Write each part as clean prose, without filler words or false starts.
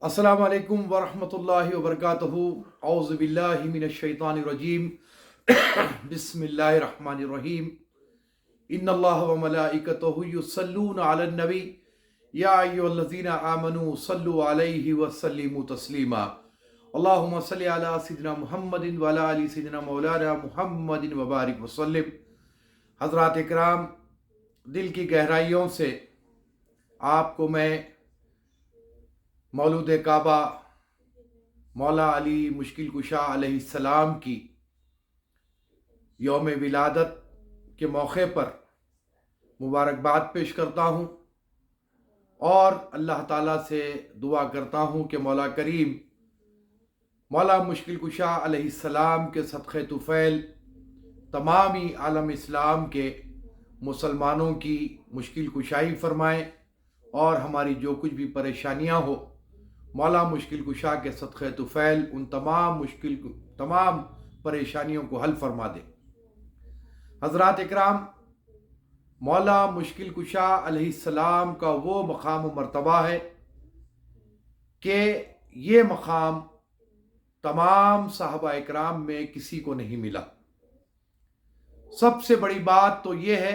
अस्सलामु अलैकुम वरहमतुल्लाहि वबरकातुहू। औज़ु बिल्लाहि मिनश शैतानिर रजीम। बिस्मिल्लाहिर रहमानिर रहीम। इन्नल्लाह व मलाइकतहु युसल्लूना अलन नबी या अय्युहल्लज़ीना आमनू सल्लु अलैहि व सल्लिमू तस्लीमा। अल्लाहुम्मा सल्लि अला सय्यिदिना मुहम्मदिन व अला आलि सय्यिदिना मौलाना मुहम्मदिन व बारिक व सल्लिम। हज़रात इकराम, दिल की गहराइयों से आपको मैं मौलूद काबा मौला अली मुश्किल कुशा अलैहिस्सलाम की यौम विलादत के मौके पर मुबारकबाद पेश करता हूँ और अल्लाह ताला से दुआ करता हूँ कि मौला करीम मौला मुश्किल कुशा अलैहिस्सलाम के सदक़े तुफ़ैल तमामी आलम इस्लाम के मुसलमानों की मुश्किल कुशाई फ़रमाएँ और हमारी जो कुछ भी परेशानियाँ हो मौला मुश्किल कुशा के सदक़े तुफ़ैल उन तमाम परेशानियों को हल फरमा दे। हज़रात इकराम, मौला मुश्किल कुशा अलैहिस्सलाम का वो मकाम व मर्तबा है कि ये मकाम तमाम साहबा इकराम में किसी को नहीं मिला। सबसे बड़ी बात तो ये है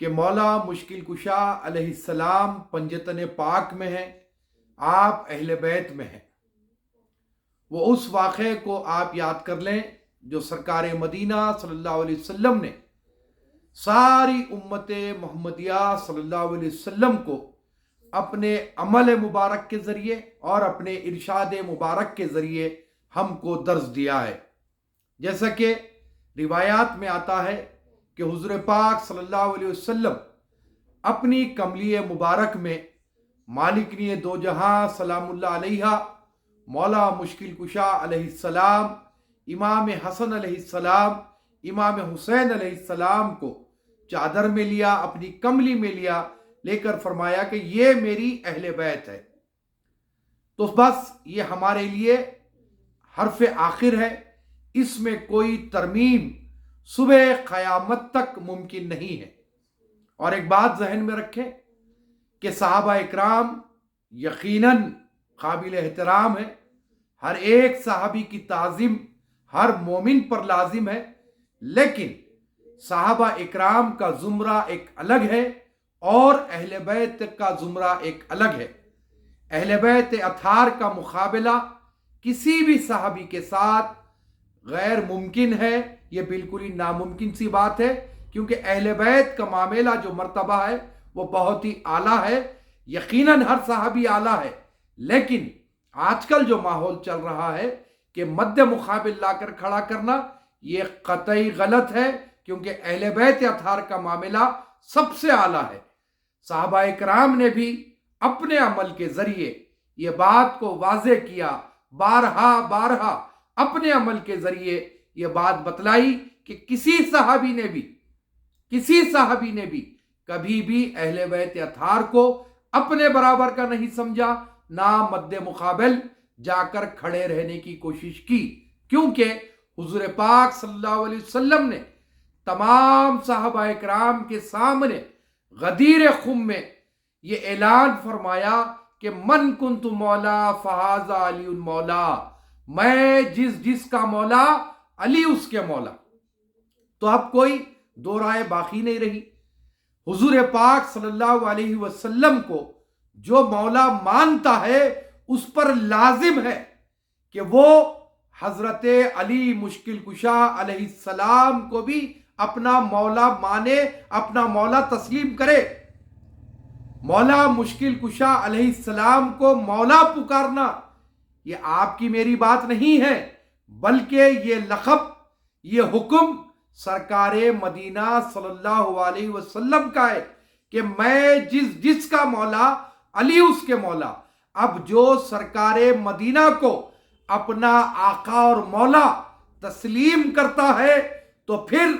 कि मौला मुश्किल कुशा अलैहिस्सलाम पंजतन पाक में है, आप अहले बैत में हैं। वो उस वाक़े को आप याद कर लें जो सरकार मदीना सल्लल्लाहु अलैहि वसल्लम ने सारी उम्मत मोहम्मदिया सल्लल्लाहु अलैहि वसल्लम को अपने अमल मुबारक के ज़रिए और अपने इरशाद मुबारक के ज़रिए हमको दर्ज दिया है। जैसा कि रिवायात में आता है कि हुज़ूर पाक सल्लल्लाहु अलैहि वसल्लम अपनी कमली मुबारक में मालिकनी दो जहां सलामुल्लाह अलैहा मौला मुश्किल कुशा अलैहिस्सलाम, इमाम हसन अलैहिस्सलाम, इमाम हुसैन अलैहिस्सलाम को चादर में लिया, अपनी कमली में लिया, लेकर फरमाया कि ये मेरी अहले बैत है। तो बस ये हमारे लिए हर्फ आखिर है, इसमें कोई तरमीम सुबह क़यामत तक मुमकिन नहीं है। और एक बात जहन में रखें कि साहबा इकराम यकीनन काबिल एहतराम है, हर एक साहबी की ताज़ीम हर मोमिन पर लाजिम है, लेकिन साहबा इकराम का ज़ुमरा एक अलग है और अहले बैत का ज़ुमरा एक अलग है। अहले बैत अथार का मुकाबला किसी भी साहबी के साथ गैर मुमकिन है, ये बिल्कुल ही नामुमकिन सी बात है, क्योंकि अहले बैत का मामला जो मर्तबा है वो बहुत ही आला है। यकीनन हर साहबी आला है, लेकिन आजकल जो माहौल चल रहा है कि मद्दे मुकाबिल लाकर खड़ा करना ये कतई गलत है, क्योंकि अहले बैत अथार का मामला सबसे आला है। साहबा इकराम ने भी अपने अमल के जरिए ये बात को वाज़े किया, बारहा बारहा अपने अमल के जरिए ये बात बतलाई कि किसी साहबी ने भी कभी भी अहले बैत अथार को अपने बराबर का नहीं समझा, ना मद्दे मुकाबल जाकर खड़े रहने की कोशिश की, क्योंकि हुजूर पाक सल्लल्लाहु अलैहि वसल्लम ने तमाम साहबा इकराम के सामने गदीर खुम में ये ऐलान फरमाया कि मन कुन्तु मौला फहाजा अली मौला, मैं जिसका मौला अली उसके मौला। तो अब कोई दो राय बाकी नहीं रही। हुजूर पाक सल्लल्लाहु अलैहि वसल्लम को जो मौला मानता है उस पर लाजिम है कि वो हजरत अली मुश्किल कुशा अलैहिस्सलाम को भी अपना मौला माने, अपना मौला तस्लीम करे। मौला मुश्किल कुशा अलैहिस्सलाम को मौला पुकारना ये आपकी मेरी बात नहीं है, बल्कि ये लक़ब, ये हुक्म सरकार मदीना सल्लल्लाहु अलैहि वसल्लम का है कि मैं जिसका मौला अली उसके मौला। अब जो सरकार मदीना को अपना आका और मौला तस्लीम करता है तो फिर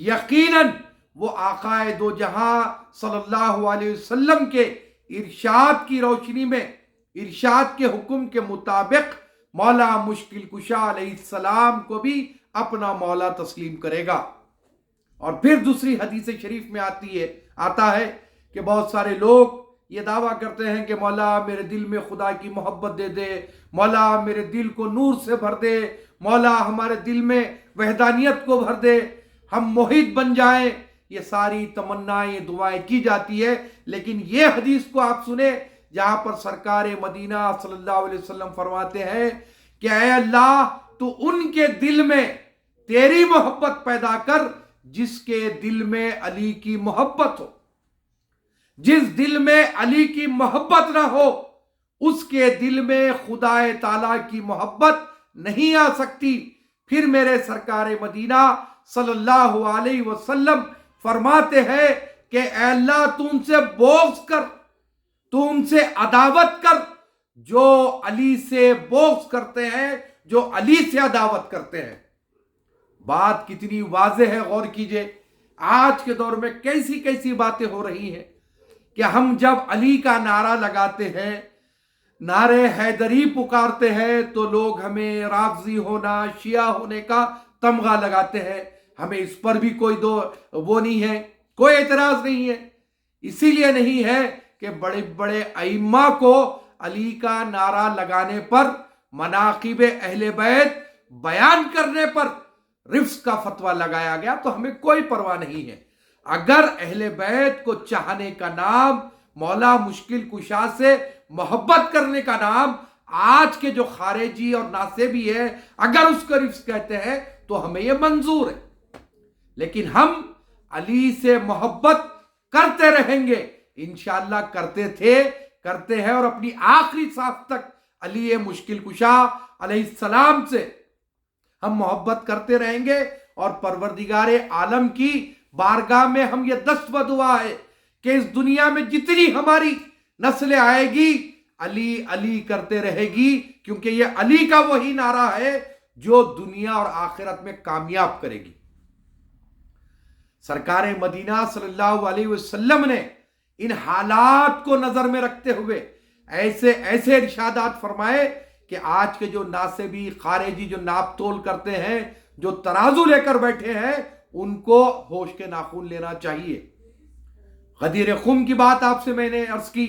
यकीनन वो आकाए दो जहां सल्लल्लाहु अलैहि वसल्लम के इरशाद की रोशनी में, इरशाद के हुक्म के मुताबिक मौला मुश्किल कुशा अलैहिस्सलाम को भी अपना मौला तस्लीम करेगा। और फिर दूसरी हदीस शरीफ में आता है कि बहुत सारे लोग یہ دعویٰ کرتے ہیں کہ مولا میرے دل میں خدا کی محبت دے دے، مولا میرے دل کو نور سے بھر دے، مولا ہمارے دل میں وحدانیت کو بھر دے، ہم موحد بن جائیں. یہ ساری تمنائیں دعائیں کی جاتی ہے. لیکن یہ حدیث کو آپ سنیں جہاں پر سرکار مدینہ صلی اللہ علیہ وسلم فرماتے ہیں کہ اے اللہ تو ان کے دل میں تیری محبت پیدا کر جس کے دل میں علی کی محبت ہو. جس دل میں علی کی محبت نہ ہو اس کے دل میں خدا تعالی کی محبت نہیں آ سکتی. پھر میرے سرکار مدینہ صلی اللہ علیہ وسلم فرماتے ہیں کہ اے اللہ تو ان سے بغض کر، تو ان سے عداوت کر جو علی سے بغض کرتے ہیں، جو علی سے عداوت کرتے ہیں. بات کتنی واضح ہے، غور کیجئے. آج کے دور میں کیسی کیسی باتیں ہو رہی ہیں کہ ہم جب علی کا نعرہ لگاتے ہیں، نعرے حیدری پکارتے ہیں تو لوگ ہمیں رافضی ہونا، شیعہ ہونے کا تمغہ لگاتے ہیں. ہمیں اس پر بھی کوئی وہ نہیں ہے، کوئی اعتراض نہیں ہے. اسی لیے نہیں ہے کہ بڑے بڑے ائمہ کو علی کا نعرہ لگانے پر، مناقب اہل بیت بیان کرنے پر رفض کا فتویٰ لگایا گیا، تو ہمیں کوئی پرواہ نہیں ہے. اگر اہل بیت کو چاہنے کا نام، مولا مشکل کشا سے محبت کرنے کا نام، آج کے جو خارجی اور ناصبی ہے اگر اس کو رفض کہتے ہیں تو ہمیں یہ منظور ہے. لیکن ہم علی سے محبت کرتے رہیں گے، انشاءاللہ کرتے تھے، کرتے ہیں، اور اپنی آخری سانس تک علی مشکل کشا علیہ السلام سے ہم محبت کرتے رہیں گے. اور پروردگار عالم کی بارگاہ میں ہم یہ دست بدعا ہے کہ اس دنیا میں جتنی ہماری نسلیں آئے گی علی علی کرتے رہے گی، کیونکہ یہ علی کا وہی نعرہ ہے جو دنیا اور آخرت میں کامیاب کرے گی. سرکار مدینہ صلی اللہ علیہ وسلم نے ان حالات کو نظر میں رکھتے ہوئے ایسے ارشادات فرمائے کہ آج کے جو ناصبی خارجی جو ناپ تول کرتے ہیں، جو ترازو لے کر بیٹھے ہیں، ان کو ہوش کے ناخن لینا چاہیے. غدیر خم کی بات آپ سے میں نے عرض کی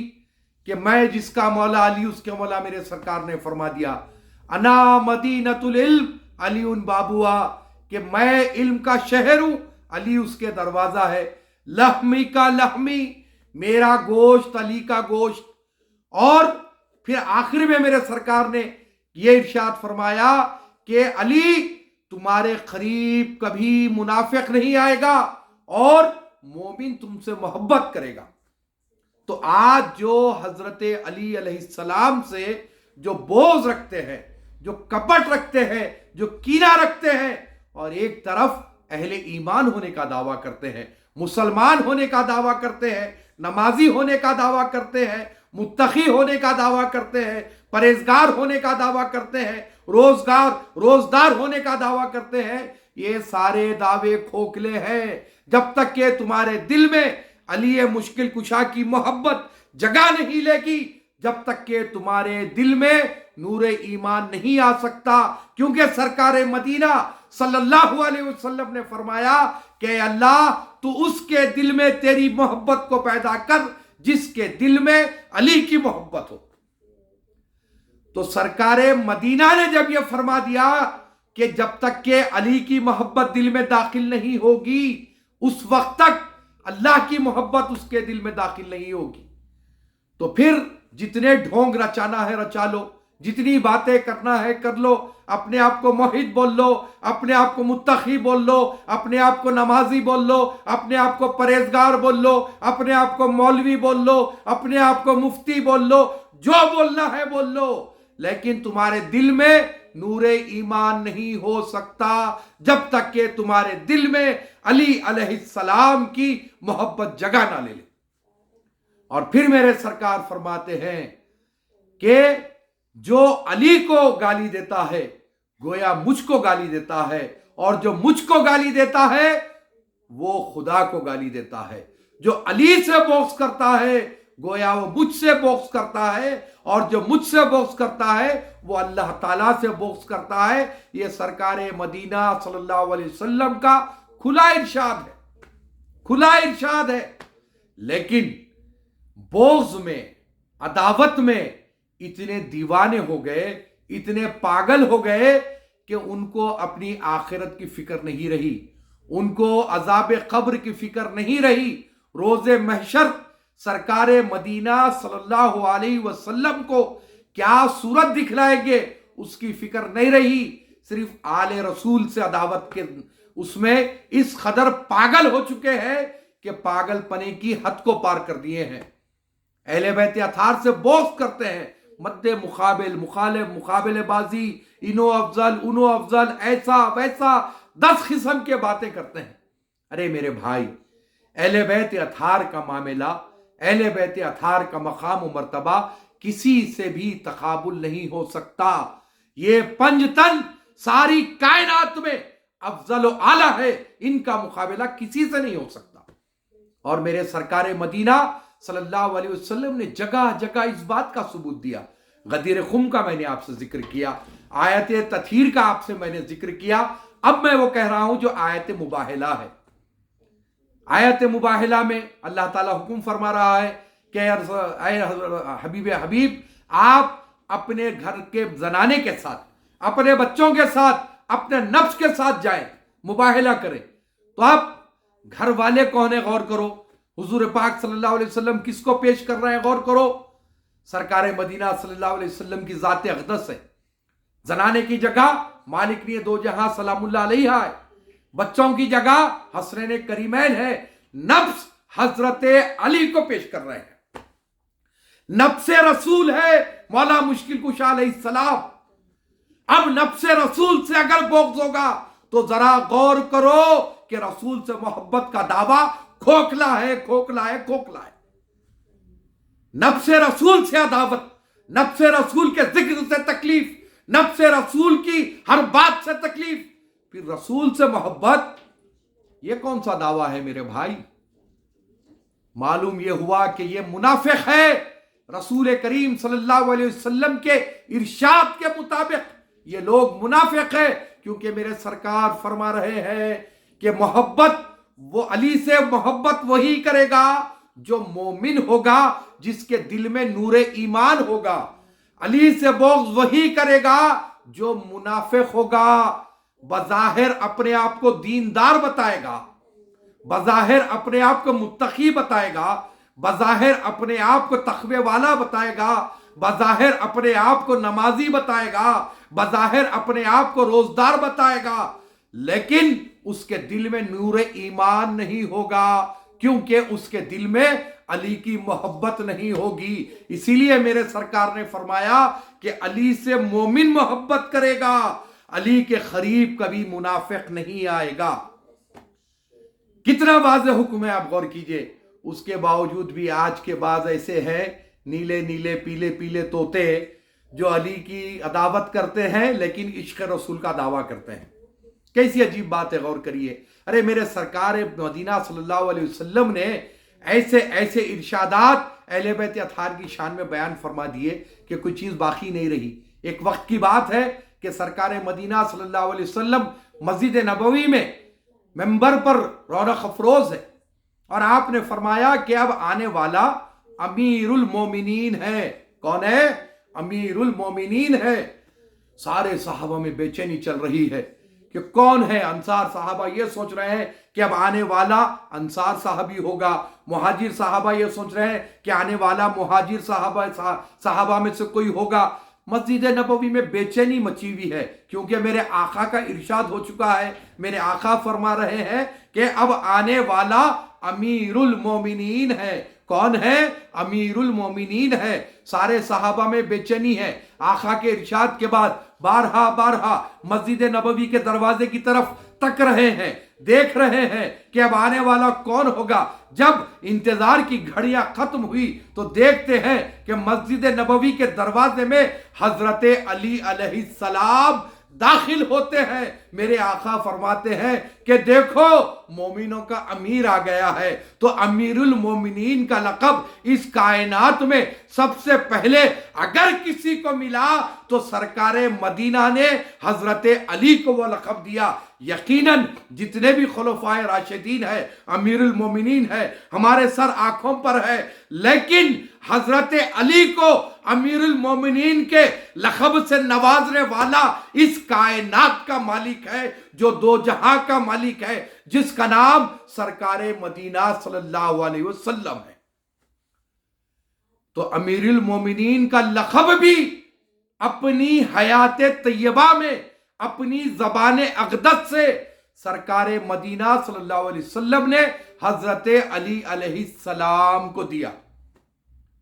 کہ میں جس کا مولا علی اس کے مولا میرے سرکار نے فرما دیا انا مدینۃ العلم علی بابوا، کہ میں علم کا شہر ہوں، علی اس کے دروازہ ہے. لحمی کا لحمی، میرا گوشت علی کا گوشت. اور پھر آخر میں میرے سرکار نے یہ ارشاد فرمایا کہ علی تمہارے قریب کبھی منافق نہیں آئے گا اور مومن تم سے محبت کرے گا. تو آج جو حضرت علی علیہ السلام سے جو بغض رکھتے ہیں، جو کپٹ رکھتے ہیں، جو کینہ رکھتے ہیں، اور ایک طرف اہل ایمان ہونے کا دعویٰ کرتے ہیں، مسلمان ہونے کا دعویٰ کرتے ہیں، نمازی ہونے کا دعویٰ کرتے ہیں، متقی ہونے کا دعویٰ کرتے ہیں، پرہیزگار ہونے کا دعویٰ کرتے ہیں، روزدار ہونے کا دعویٰ کرتے ہیں، یہ سارے دعوے کھوکھلے ہیں. جب تک کہ تمہارے دل میں علی مشکل کشا کی محبت جگہ نہیں لے گی، جب تک کہ تمہارے دل میں نور ایمان نہیں آ سکتا. کیونکہ سرکار مدینہ صلی اللہ علیہ وسلم نے فرمایا کہ اے اللہ تو اس کے دل میں تیری محبت کو پیدا کر جس کے دل میں علی کی محبت ہو. تو سرکار مدینہ نے جب یہ فرما دیا کہ جب تک کہ علی کی محبت دل میں داخل نہیں ہوگی اس وقت تک اللہ کی محبت اس کے دل میں داخل نہیں ہوگی، تو پھر جتنے ڈھونگ رچانا ہے رچا لو، جتنی باتیں کرنا ہے کر لو، اپنے آپ کو موحد بول لو، اپنے آپ کو متقی بول لو، اپنے آپ کو نمازی بول لو، اپنے آپ کو پرہیزگار بول لو، اپنے آپ کو مولوی بول لو، اپنے آپ کو مفتی بول لو، جو بولنا ہے بول لو، لیکن تمہارے دل میں نور ایمان نہیں ہو سکتا جب تک کہ تمہارے دل میں علی علیہ السلام کی محبت جگہ نہ لے لے. اور پھر میرے سرکار فرماتے ہیں کہ جو علی کو گالی دیتا ہے گویا مجھ کو گالی دیتا ہے، اور جو مجھ کو گالی دیتا ہے وہ خدا کو گالی دیتا ہے. جو علی سے بغض کرتا ہے گویا وہ مجھ سے بغض کرتا ہے، اور جو مجھ سے بغض کرتا ہے وہ اللہ تعالیٰ سے بغض کرتا ہے. یہ سرکار مدینہ صلی اللہ علیہ وسلم کا کھلا ارشاد ہے، کھلا ارشاد ہے. لیکن बोझ में, अदावत में इतने दीवाने हो गए, इतने पागल हो गए कि उनको अपनी आखिरत की फिक्र नहीं रही, उनको अजाब कब्र की फिक्र नहीं रही, रोज़े महशर सरकारे मदीना सल्लल्लाहु अलैहि वसल्लम को क्या सूरत दिखलाएंगे उसकी फिक्र नहीं रही। सिर्फ आले रसूल से अदावत के उसमें इस कदर पागल हो चुके हैं कि पागलपने की हद को पार कर दिए हैं। अहले बैत अथार से बोस करते हैं, मद्दे मुकाबिल, मुकाबलेबाजी, इनो अफजल, उनो अफजल, ऐसा वैसा 10 किस्म के बातें करते हैं। अरे मेरे भाई, अहले बैत अथार का मामला, अहले बैत अथार का मकाम व मर्तबा किसी से भी तकाबुल नहीं हो सकता। ये पंजतन सारी कायनात में अफजल व आला है, इनका मुकाबला किसी से नहीं हो सकता। और मेरे सरकारे मदीना सल्लल्लाहु अलैहि वसल्लम ने जगह जगह इस बात का सबूत दिया। गदीर खुम का मैंने आपसे जिक्र किया, आयत तथहीर का आपसे मैंने जिक्र किया। अब मैं वो कह रहा हूं जो आयत मुबाहिला है। आयत मुबाहिला में अल्लाह ताला हुक्म फरमा रहा है कि हबीब आप अपने घर के जनाने के साथ, अपने बच्चों के साथ, अपने नफ्स के साथ जाएं, मुबाहिला करें। तो आप घर वाले कौन है गौर करो, हुजूर पाक सल्लल्लाहु अलैहि वसल्लम किसको पेश कर रहे हैं गौर करो। सरकार मदीना सल्लल्लाहु अलैहि वसल्लम की जात अक़दस है। जनाने की जगह मालिक ने दो जहां सलामुल्लाह अलैहा है, बच्चों की जगह हसरैन करीमैन है। नफ्स हजरत अली को पेश कर रहे हैं। नफ्से रसूल है मौला मुश्किल कुशा अलैहिस्सलाम। अब नफ्से रसूल से अगर बोग्ज़ होगा तो जरा गौर करो कि रसूल से मोहब्बत का दावा खोखला है, खोखला है, खोखला है। नफ्से रसूल से अदावत, नफ्से रसूल के जिक्र से तकलीफ, नफ्से रसूल की हर बात से तकलीफ, फिर रसूल से मोहब्बत, ये कौन सा दावा है मेरे भाई। मालूम ये हुआ कि ये मुनाफिक है। रसूल करीम सल्लल्लाहु अलैहि वसल्लम के इरशाद के मुताबिक ये लोग मुनाफिक है, क्योंकि मेरे सरकार फरमा रहे हैं कि मोहब्बत, वो अली से मोहब्बत वही करेगा जो मोमिन होगा, जिसके दिल में नूरे ईमान होगा। अली से बोग्ज़ वही करेगा जो मुनाफिक होगा, बज़ाहिर अपने आप को दीनदार बताएगा, बज़ाहिर अपने आप को मुत्तकी बताएगा, बज़ाहिर अपने आप को तक़वे वाला बताएगा, बज़ाहिर अपने आप को नमाजी बताएगा, बज़ाहिर अपने आप को रोजदार बताएगा, लेकिन उसके दिल में नूर ईमान नहीं होगा, क्योंकि उसके दिल में अली की मोहब्बत नहीं होगी। इसीलिए मेरे सरकार ने फरमाया कि अली से मोमिन मोहब्बत करेगा, अली के करीब कभी मुनाफिक नहीं आएगा। कितना वाज़ेह हुक्म है, आप गौर कीजिए। उसके बावजूद भी आज के बाद ऐसे हैं नीले नीले पीले पीले तोते जो अली की अदावत करते हैं लेकिन इश्क रसूल का दावा करते हैं। कैसी अजीब बात है, गौर करिए। अरे मेरे सरकार मदीना सल्लल्लाहु अलैहि वसल्लम ने ऐसे ऐसे इरशादात अहले बैत अथार की शान में बयान फरमा दिए कि कोई चीज़ बाकी नहीं रही। एक वक्त की बात है कि सरकार मदीना सल्लल्लाहु अलैहि वसल्लम मस्जिद नबवी में मेंबर पर रौनक अफरोज है और आपने फरमाया कि अब आने वाला अमीरुल मोमिनीन है। कौन है? अमीरुल मोमिनीन है। सारे सहाबा में बेचैनी चल रही है कि कौन है। अंसार साहबा ये सोच रहे हैं कि अब आने वाला अंसार साहबी होगा, मुहाजिर साहबा ये सोच रहे हैं कि आने वाला मुहाजिर साहबा में से कोई होगा। मस्जिद नबवी में बेचैनी मची हुई है, क्योंकि मेरे आका का इरशाद हो चुका है। मेरे आका फरमा रहे हैं कि अब आने वाला अमीरुल मोमिनीन है। कौन है? अमीरुल मोमिनीन है। सारे सहाबा में बेचैनी है। आका के इरशाद के बाद बारहा बारहा मस्जिद नबवी के दरवाजे की तरफ तक रहे हैं, देख रहे हैं कि अब आने वाला कौन होगा। जब इंतजार की घड़ियां खत्म हुई तो देखते हैं कि मस्जिद नबवी के दरवाजे में हजरत अली अलैहिस्सलाम दाखिल होते हैं, मेरे आका फरमाते हैं कि देखो मोमिनों का अमीर आ गया है। तो अमीरुल मोमिनीन का लक़ब इस कायनात में सबसे पहले अगर किसी को मिला तो सरकारे मदीना ने हजरत अली को वो लक़ब दिया। यकीनन जितने भी खुलफाए राशिदीन है, अमीरुल मोमिनीन है, हमारे सर आंखों पर है, लेकिन हजरत अली को अमीरुल मोमिनीन के लक़ब से नवाजने वाला इस कायनात का मालिक है, जो दो जहां का मालिक है, जिसका नाम सरकारे मदीना सल्लल्लाहु अलैहि वसल्लम है। तो अमीरुल मोमिनीन का लक़ब भी अपनी हयात तैयबा में अपनी ज़बान अक़दस से सरकारे मदीना सल्लल्लाहु अलैहि वसल्लम ने हजरत अली अलैहिस्सलाम को दिया।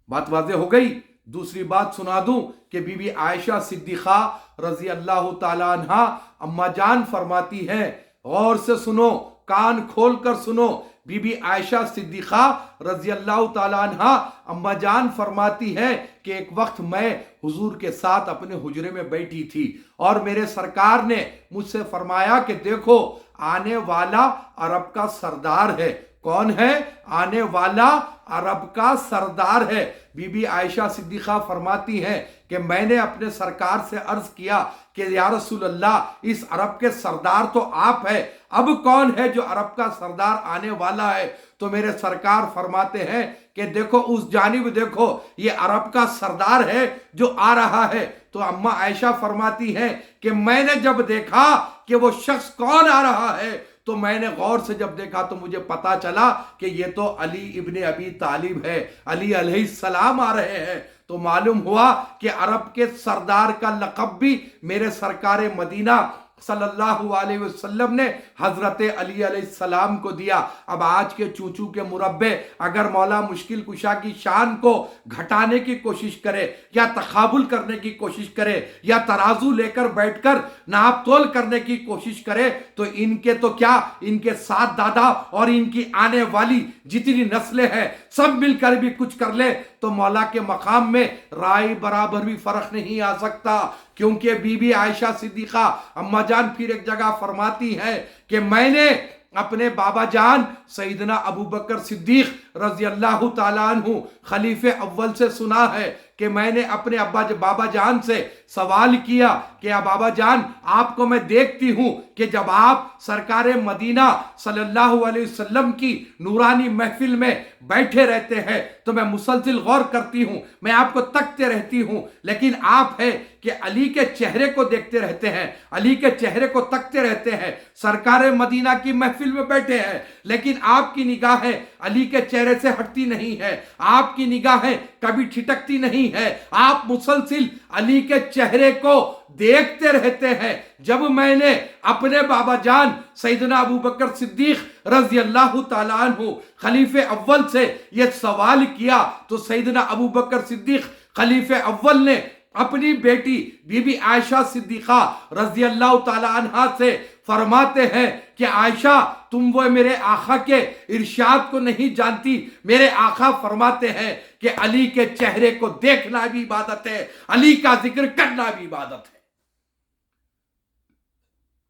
बात वाज़ेह हो गई। दूसरी बात सुना दूं कि बीबी आयशा सिद्दीक़ा रज़ी अल्लाह ताला अन्हा अम्मा जान फरमाती हैं, गौर से सुनो, कान खोल कर सुनो। बीबी आयशा सिद्दीक़ा रज़ी अल्लाह ताला अन्हा अम्मा जान फरमाती हैं कि एक वक्त मैं हुजूर के साथ अपने हुजरे में बैठी थी और मेरे सरकार ने मुझसे फरमाया कि देखो आने वाला अरब का सरदार है। कौन है? आने वाला अरब का सरदार है। बीबी आयशा सिद्दीक़ा फरमाती हैं कि मैंने अपने सरकार से अर्ज किया कि या रसूल अल्लाह, इस अरब के सरदार तो आप है, अब कौन है जो अरब का सरदार आने वाला है? तो मेरे सरकार फरमाते हैं कि देखो उस जानिब देखो, ये अरब का सरदार है जो आ रहा है। तो अम्मा आयशा फरमाती हैं कि मैंने जब देखा कि वो शख्स कौन आ रहा है, तो मैंने गौर से जब देखा तो मुझे पता चला कि ये तो अली इब्ने अबी तालिब है, अली अलैहिस्सलाम आ रहे हैं। तो मालूम हुआ कि अरब के सरदार का लक़ब भी मेरे सरकार मदीना सल्लल्लाहु अलैहि वसल्लम ने हजरत अली अलैहिस्सलाम को दिया। अब आज के चूचू के मुरब्बे अगर मौला मुश्किल कुशा की शान को घटाने की कोशिश करे या तकाबुल करने की कोशिश करे या तराजू लेकर बैठकर नाप तोल करने की कोशिश करे, तो इनके तो क्या, इनके साथ दादा और इनकी आने वाली जितनी नस्लें हैं सब मिलकर भी कुछ कर ले तो मौला के मकाम में राय बराबर भी फर्क नहीं आ सकता। क्योंकि बीबी आयशा सिद्दीक़ा अम्मा जान फिर एक जगह फरमाती है कि मैंने अपने बाबा जान सैयदना अबू बकर सिद्दीक रज़ी अल्लाह ताला अन्हु खलीफे अव्वल से सुना है कि मैंने अपने बाबा जान से सवाल किया कि या बाबा जान, आपको मैं देखती हूँ कि जब आप सरकार मदीना सल्लल्लाहु अलैहि वसल्लम की नूरानी महफिल में बैठे रहते हैं तो मैं मुसलसिल गौर करती हूँ, मैं आपको तकते रहती हूँ, लेकिन आप है कि अली के चेहरे को देखते रहते हैं, अली के चेहरे को तकते रहते हैं। सरकार मदीना की महफिल में बैठे हैं लेकिन आपकी निगाहें अली के चेहरे से हटती नहीं है, आपकी निगाहें कभी छिटकती नहीं है, आप मुसलसिल अली के चेहरे को देखते रहते हैं। जब मैंने अपने बाबा जान सैयदना अबू बकर सिद्दीक रज़ी अल्लाह ताला अन्हु खलीफे अव्वल से यह सवाल किया तो सैयदना अबू बकर सिद्दीक खलीफे अव्वल ने अपनी बेटी बीबी आयशा सिद्दीक़ा रज़ी अल्लाह ताला अन्हा से फरमाते हैं कि आयशा, तुम वो मेरे आका के इरशाद को नहीं जानती। मेरे आका फरमाते हैं कि अली के चेहरे को देखना भी इबादत है, अली का जिक्र करना भी इबादत है।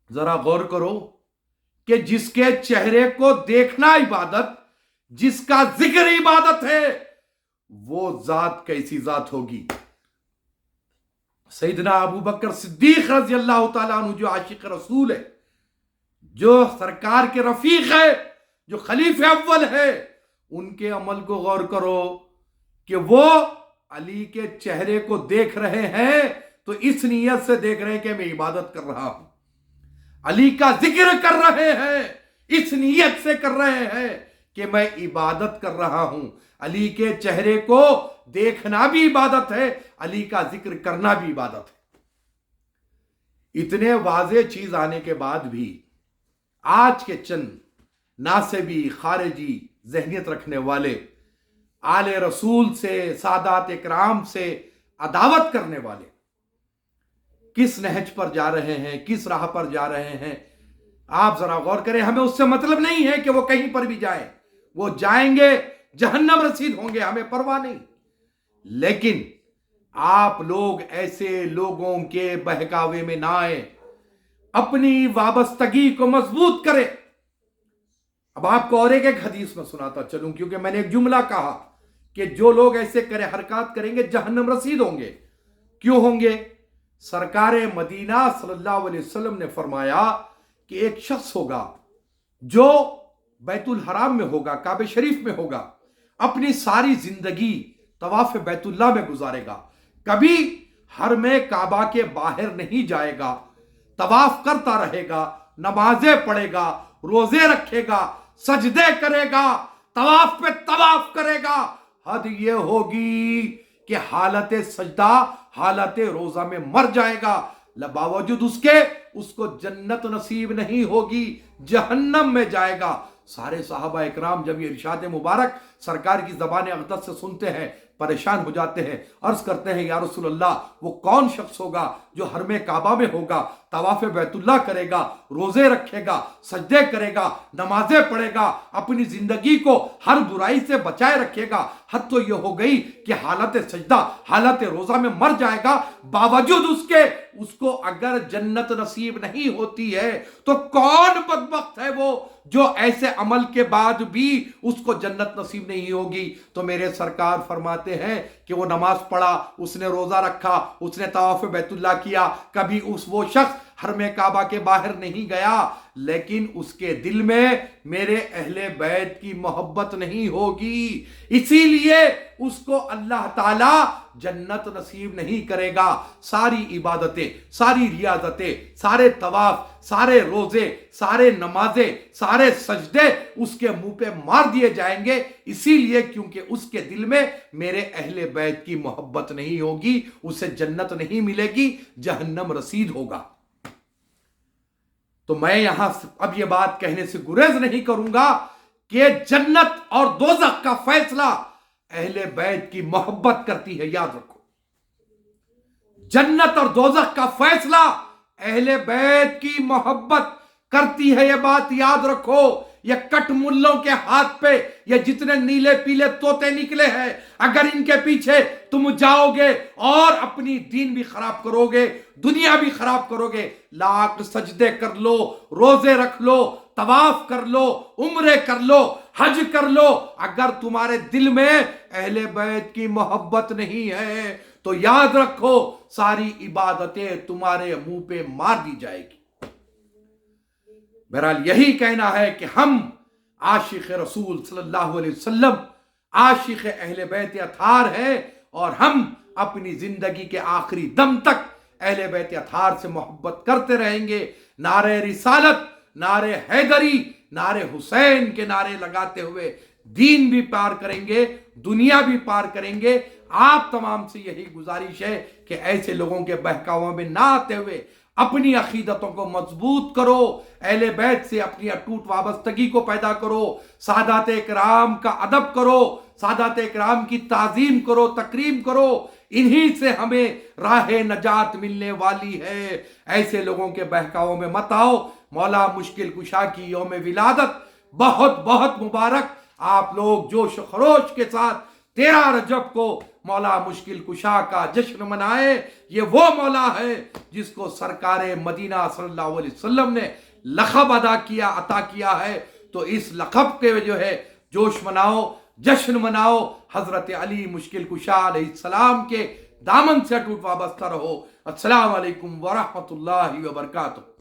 जरा गौर करो कि जिसके चेहरे को देखना इबादत, जिसका जिक्र इबादत है, वो जात कैसी जात होगी। सैयदना अबू बकर सिद्दीक रज़ी अल्लाह ताला अन्हु जो आशिक रसूल है, जो सरकार के रफीक है, जो खलीफे अव्वल है, उनके अमल को गौर करो कि वो अली के चेहरे को देख रहे हैं तो इस नीयत से देख रहे हैं कि मैं इबादत कर रहा हूं, अली का जिक्र कर रहे हैं इस नीयत से कर रहे हैं कि मैं इबादत कर रहा हूं। अली के चेहरे को देखना भी इबादत है, अली का जिक्र करना भी इबादत है। इतने वाज़ेह चीज आने के बाद भी आज के चंद नासेबी खारिजी ज़हनियत रखने वाले, आले रसूल से, सादात इकराम से अदावत करने वाले किस नहज पर जा रहे हैं, किस राह पर जा रहे हैं, आप जरा गौर करें। हमें उससे मतलब नहीं है कि वो कहीं पर भी जाएं, वो जाएंगे जहन्नम रसीद होंगे, हमें परवाह नहीं। लेकिन आप लोग ऐसे लोगों के बहकावे में ना आए अपनी वाबस्तगी को मजबूत करे। अब आपको और एक हदीस में सुनाता चलूं, क्योंकि मैंने एक जुमला कहा कि जो लोग ऐसे करे हरकत करेंगे जहन्नम रसीद होंगे। क्यों होंगे? सरकार मदीना सल्लल्लाहु अलैहि वसल्लम ने फरमाया कि एक शख्स होगा जो बैतुल हराम में होगा, काबे शरीफ में होगा, अपनी सारी जिंदगी तवाफ बैतुल्लाह में गुजारेगा, कभी हर में काबा के बाहर नहीं जाएगा, तवाफ करता रहेगा, नमाजें पढ़ेगा, रोजे रखेगा, सजदे करेगा, तवाफ पे तवाफ करेगा। हद ये होगी कि हालत सजदा हालत रोजा में मर जाएगा, बावजूद उसके उसको जन्नत नसीब नहीं होगी, जहन्नम में जाएगा। सारे साहबा इकराम जब ये इरशाद मुबारक सरकार की ज़बान अक़दस से सुनते हैं परेशान हो जाते हैं, अर्ज करते हैं या रसूल अल्लाह वो कौन शख्स होगा जो हरमे काबा में होगा, तवाफ़ बैतुल्लाह करेगा, रोजे रखेगा, सजदे करेगा, नमाजें पढ़ेगा, अपनी जिंदगी को हर बुराई से बचाए रखेगा। हद तो ये हो गई कि हालत सजदा हालत रोजा में मर जाएगा, बावजूद उसके उसको अगर जन्नत नसीब नहीं होती है तो कौन बदबख्त है वो जो ऐसे अमल के बाद भी उसको जन्नत नसीब नहीं होगी। तो मेरे सरकार फरमाते हैं कि वो नमाज पढ़ा, उसने रोजा रखा, उसने तवाफ बैतुल्लाह किया, कभी वो शख्स हरमे काबा के बाहर नहीं गया, लेकिन उसके दिल में मेरे अहले बैत की मोहब्बत नहीं होगी, इसीलिए उसको अल्लाह ताला जन्नत नसीब नहीं करेगा। सारी इबादतें, सारी रियाजतें, सारे तवाफ, सारे रोजे, सारे नमाजें, सारे सजदे उसके मुंह पे मार दिए जाएंगे, इसीलिए क्योंकि उसके दिल में मेरे अहले बैत की मोहब्बत नहीं होगी, उसे जन्नत नहीं मिलेगी, जहन्नम रसीद होगा। तो मैं यहां अब यह बात कहने से गुरेज नहीं करूंगा कि जन्नत और दोज़ख का फैसला अहले बैत की मोहब्बत करती है। याद रखो, जन्नत और दोज़ख का फैसला अहले बैत की मोहब्बत करती है, यह बात याद रखो। ये कट मुल्लों के हाथ पे ये जितने नीले पीले तोते निकले हैं, अगर इनके पीछे तुम जाओगे और अपनी दीन भी खराब करोगे, दुनिया भी खराब करोगे, लाख सजदे कर लो, रोजे रख लो, तवाफ कर लो, उम्रे कर लो, हज कर लो, अगर तुम्हारे दिल में अहले बैत की मोहब्बत नहीं है तो याद रखो सारी इबादतें तुम्हारे मुंह पे मार दी जाएगी। बहरहाल यही कहना है कि हम आशिक रसूल सल्लल्लाहु अलैहि वसल्लम आशिक अहले बैत अथार है और हम अपनी जिंदगी के आखिरी दम तक अहले बैत अथार से मोहब्बत करते रहेंगे। नारे रिसालत, नारे हैदरी, नारे हुसैन के नारे लगाते हुए दीन भी पार करेंगे, दुनिया भी पार करेंगे। आप तमाम से यही गुजारिश है कि ऐसे लोगों के बहकावों में ना आते हुए अपनी अकीदतों को मजबूत करो, अहले बैत से अपनी अटूट वाबस्तगी को पैदा करो, सादात इकराम का अदब करो, सादात इकराम की ताजीम करो, तकरीम करो, इन्हीं से हमें राह नजात मिलने वाली है। ऐसे लोगों के बहकावों में मत आओ। मौला मुश्किल कुशा की यौम विलादत बहुत बहुत मुबारक। आप लोग जोश खरोश के साथ 13 रजब को मौला मुश्किल कुशा का जश्न मनाए। ये वो मौला है जिसको सरकार मदीना सल्लल्लाहु अलैहि वसल्लम ने लक़ब अता किया है। तो इस लक़ब के जो है जोश मनाओ, जश्न मनाओ। हजरत अली मुश्किल कुशा अलैहिस्सलाम के दामन से अटूट वाबस्ता रहो। अस्सलाम वालेकुम व रहमतुल्लाहि व बरकातुहू।